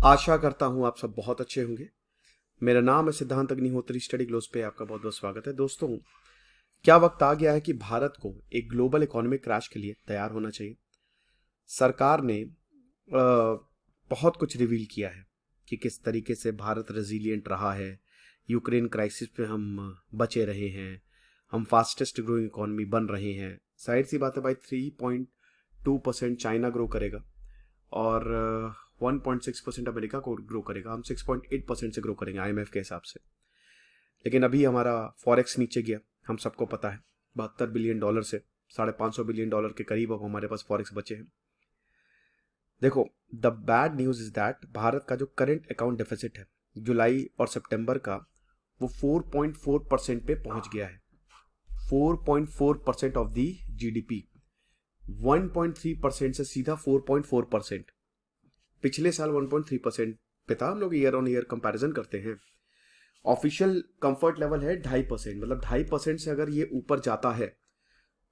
आशा करता हूँ आप सब बहुत अच्छे होंगे। मेरा नाम है सिद्धांत अग्निहोत्री। स्टडी ग्लोस पे आपका बहुत बहुत स्वागत है। दोस्तों, क्या वक्त आ गया है कि भारत को एक ग्लोबल इकोनॉमिक क्रैश के लिए तैयार होना चाहिए। सरकार ने बहुत कुछ रिवील किया है कि किस तरीके से भारत रेजिलिएंट रहा है। यूक्रेन क्राइसिस पे हम बचे रहे हैं, हम फास्टेस्ट ग्रोइंग इकोनॉमी बन रहे हैं। जाहिर सी बात है भाई, 3.2% चाइना ग्रो करेगा और 1.6% अमेरिका को ग्रो करेगा। हम 6.8% से ग्रो करेंगे IMF के हिसाब से। लेकिन अभी हमारा फॉरेक्स नीचे गया, हम सबको पता है। $72 बिलियन से $550 बिलियन के करीब अब हमारे पास फॉरेक्स बचे हैं। देखो, the bad news is that Bharat का जो करंट अकाउंट डेफिसिट है जुलाई और सितंबर का, वो 4.4% पे पहुंच गया है। 4.4% ऑफ दी GDP, 1.3% से सीधा 4.4%। पिछले साल 1.3% पे था। हम लोग ईयर ऑन ईयर कंपैरिजन करते हैं। ऑफिशियल कंफर्ट लेवल है 2.5%, मतलब 2.5% से अगर ये ऊपर जाता है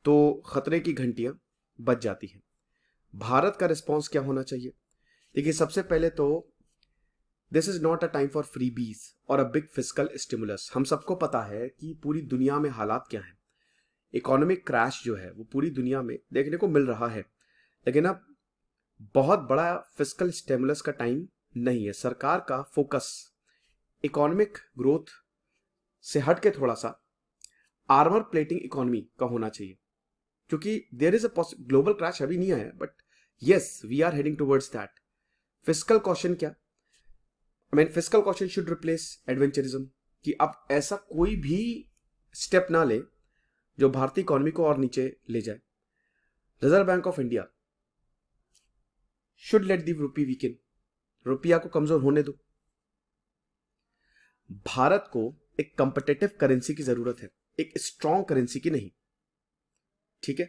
तो खतरे की घंटियां बज जाती हैं। भारत का रिस्पॉन्स क्या होना चाहिए? देखिए, सबसे पहले तो this is not a time for free बीज और अ बिग फिस्कल स्टिमुलस। हम सबको पता है कि पूरी दुनिया में हालात क्या हैं। इकोनॉमिक क्रैश जो है वो पूरी दुनिया में देखने को मिल रहा है, लेकिन अब बहुत बड़ा फिस्कल स्टिमुलस का टाइम नहीं है। सरकार का फोकस इकोनॉमिक ग्रोथ से हट के थोड़ा सा आर्मर प्लेटिंग इकोनॉमी का होना चाहिए, क्योंकि there is a global crash अभी नहीं आया, but yes, we are heading towards that. Fiscal caution क्या? Fiscal caution should replace adventurism, कि अब ऐसा कोई भी स्टेप ना ले जो भारतीय इकोनॉमी को और नीचे ले जाए। Reserve bank of India should let the रूपी वीकेन, रुपया को कमजोर होने दो। भारत को एक कंपिटेटिव करेंसी की जरूरत है, एक स्ट्रॉन्ग करेंसी की नहीं। ठीक है,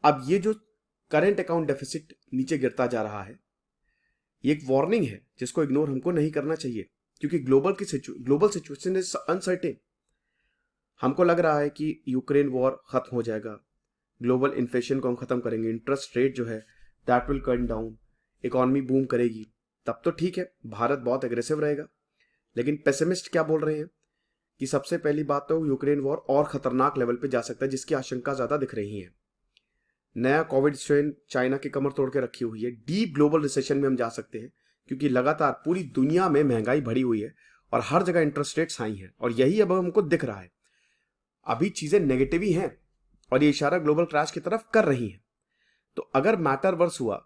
अब ये जो करंट अकाउंट डेफिसिट नीचे गिरता जा रहा है, ये एक वार्निंग है जिसको इग्नोर हमको नहीं करना चाहिए, क्योंकि ग्लोबल सिचुएशन इज अनसर्टेन। हमको लग रहा है कि यूक्रेन वॉर खत्म हो जाएगा, ग्लोबल इन्फ्लेशन को हम खत्म करेंगे, इंटरेस्ट रेट जो है that will come down, economy boom करेगी, तब तो ठीक है, भारत बहुत एग्रेसिव रहेगा। लेकिन पेसिमिस्ट क्या बोल रहे हैं कि सबसे पहली बात तो यूक्रेन वॉर और खतरनाक लेवल पे जा सकता है, जिसकी आशंका ज्यादा दिख रही है। नया कोविड स्ट्रेन चाइना की कमर तोड़ के रखी हुई है। डीप ग्लोबल रिसेशन में हम जा सकते हैं, क्योंकि लगातार पूरी दुनिया में महंगाई बढ़ी हुई है और हर जगह इंटरेस्ट रेट्स हाई हैं, और यही अब हमको दिख रहा है। अभी चीजें नेगेटिव ही हैं और ये इशारा ग्लोबल क्रैश की तरफ कर रही हैं। तो अगर मैटर वर्स हुआ,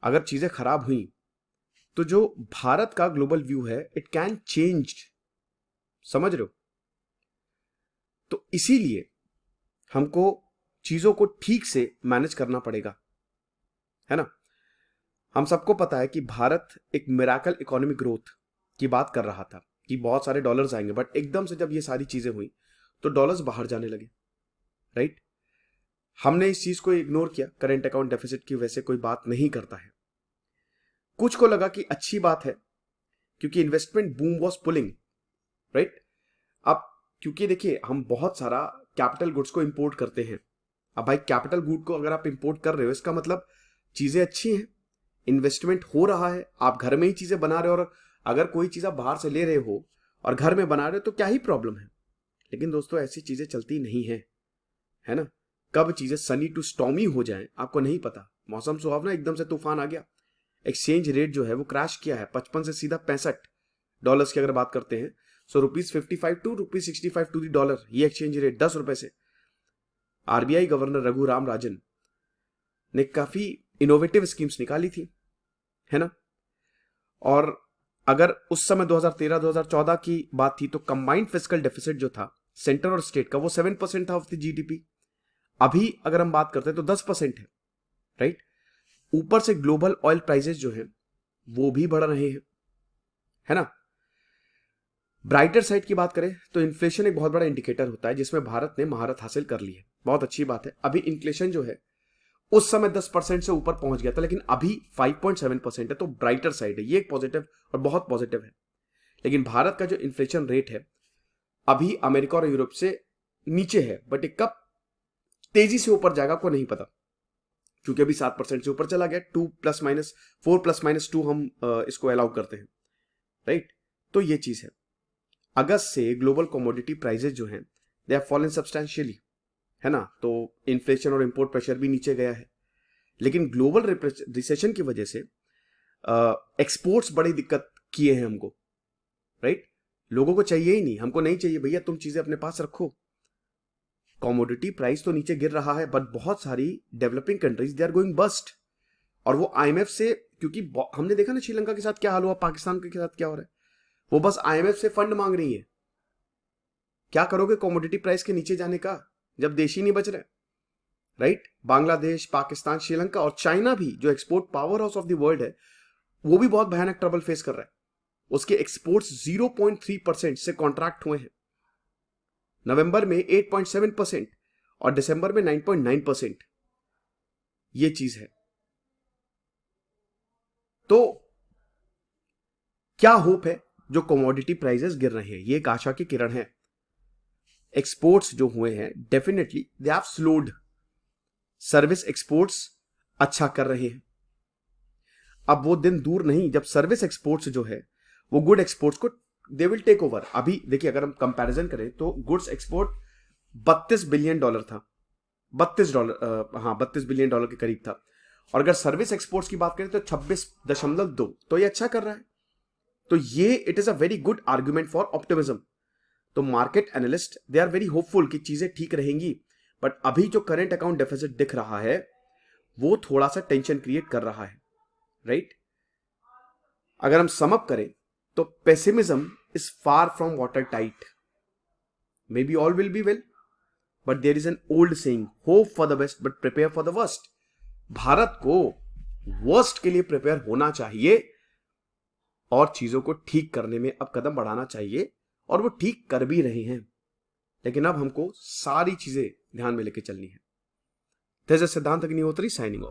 अगर चीजें खराब हुई, तो जो भारत का ग्लोबल व्यू है इट कैन चेंज। समझ रहे हो? तो इसीलिए हमको चीजों को ठीक से मैनेज करना पड़ेगा, है ना। हम सबको पता है कि भारत एक मिराकल इकोनॉमिक ग्रोथ की बात कर रहा था कि बहुत सारे डॉलर्स आएंगे, बट एकदम से जब ये सारी चीजें हुई तो डॉलर्स बाहर जाने लगे, राइट। हमने इस चीज को इग्नोर किया। करंट अकाउंट डेफिसिट की वजह से कोई बात नहीं करता है। कुछ को लगा कि अच्छी बात है क्योंकि investment boom was pulling, right. अब क्योंकि देखिए, हम बहुत सारा कैपिटल गुड्स को इंपोर्ट करते हैं। अब भाई, कैपिटल गुड को अगर आप इंपोर्ट कर रहे हो, इसका मतलब चीजें अच्छी हैं, इन्वेस्टमेंट हो रहा है, आप घर में ही चीजें बना रहे हो। और अगर कोई चीज आप बाहर से ले रहे हो और घर में बना रहे हो तो क्या ही प्रॉब्लम है। लेकिन दोस्तों, ऐसी चीजें चलती नहीं है ना। कब चीजें सनी टू स्टॉमी हो जाएं आपको नहीं पता। मौसम सुहावना, एकदम से तूफान आ गया, एक्सचेंज रेट जो है वो क्रैश किया है 55 से सीधा $65 की अगर बात करते हैं। सो ₹55 टू ₹65 टू दी डॉलर, ये एक्सचेंज रेट 10 रुपए से। RBI गवर्नर रघुराम राजन ने काफी इनोवेटिव स्कीम्स निकाली थी, है ना। और अगर उस समय 2013-2014 की बात थी तो कंबाइंड फिस्कल डेफिसिट जो था सेंटर और स्टेट का, वो 7% था ऑफ द GDP। अभी अगर हम बात करते हैं तो 10% है, राइट। ऊपर से ग्लोबल ऑयल प्राइसेस जो है वो भी बढ़ रहे हैं, है ना। ब्राइटर साइड की बात करें तो इन्फ्लेशन एक बहुत बड़ा इंडिकेटर होता है जिसमें भारत ने महारत हासिल कर ली है, बहुत अच्छी बात है। अभी इन्फ्लेशन जो है उस समय 10% से ऊपर पहुंच गया था, लेकिन अभी 5.7% है, तो ब्राइटर साइड है, ये एक पॉजिटिव और बहुत पॉजिटिव है। लेकिन भारत का जो इन्फ्लेशन रेट है अभी अमेरिका और यूरोप से नीचे है, बट एक कब तेजी से ऊपर जाएगा को नहीं पता। क्योंकि अभी 7% से ऊपर चला गया, 4 ± 2 हम इसको अलाउ करते हैं, राइट। तो ये चीज है। अगस्त से ग्लोबल कमोडिटी प्राइसेस जो हैं दे हैव फॉलन सब्सटेंशियली, है ना। तो इन्फ्लेशन और इंपोर्ट प्रेशर भी नीचे गया है, लेकिन ग्लोबल रिसेशन की वजह से एक्सपोर्ट्स बड़ी दिक्कत किए हैं हमको, राइट। लोगों को चाहिए ही नहीं, हमको नहीं चाहिए भैया, तुम चीजें अपने पास रखो। कमोडिटी प्राइस तो नीचे गिर रहा है, बट बहुत सारी developing countries they are going bust. और वो आईएमएफ से, क्योंकि हमने देखा ना श्रीलंका के साथ क्या हाल हुआ, पाकिस्तान के साथ क्या हो रहा है, वो बस आईएमएफ से फंड मांग रही है। क्या करोगे कमोडिटी प्राइस के नीचे जाने का, जब देश ही नहीं बच रहे, राइट। बांग्लादेश, पाकिस्तान, श्रीलंका और चाइना भी, जो export power house of the world है, वो भी बहुत भयानक ट्रबल फेस कर रहा है। उसके एक्सपोर्ट्स 0.3% से कॉन्ट्रैक्ट हुए हैं। नवंबर में 8.7% और दिसंबर में 9.9%। ये चीज है। तो क्या होप है, जो कमोडिटी प्राइसेस गिर रहे हैं, ये एक आशा की किरण है। एक्सपोर्ट्स जो हुए हैं definitely they have slowed. Service exports अच्छा कर रहे हैं। अब वो दिन दूर नहीं जब सर्विस एक्सपोर्ट्स जो है वो गुड एक्सपोर्ट्स को दे विल टेक ओवर। अभी देखिए, अगर हम कंपैरिजन करें तो गुड्स एक्सपोर्ट $32 बिलियन था, 32 बिलियन डॉलर के करीब था। और अगर सर्विस एक्सपोर्ट्स की बात करें तो 26.2, तो ये अच्छा कर रहा है। तो ये it is a very good argument for optimism. तो market analyst they are very hopeful कि चीजें ठीक रहेंगी। बट अभी जो करंट अकाउंट डेफिसिट दिख रहा है वो थोड़ा सा टेंशन क्रिएट कर रहा है, राइट। अगर हम सम अप करें तो pessimism is far from watertight. May be all will be well, but there is an old saying, hope for the best but prepare for the worst. Bharat को worst के लिए प्रिपेयर होना चाहिए और चीजों को ठीक करने में अब कदम बढ़ाना चाहिए, और वो ठीक कर भी रहे हैं। लेकिन अब हमको सारी चीजें ध्यान में लेके चलनी है। दिस इज सिद्धांत अग्निहोत्री साइनिंग ऑफ।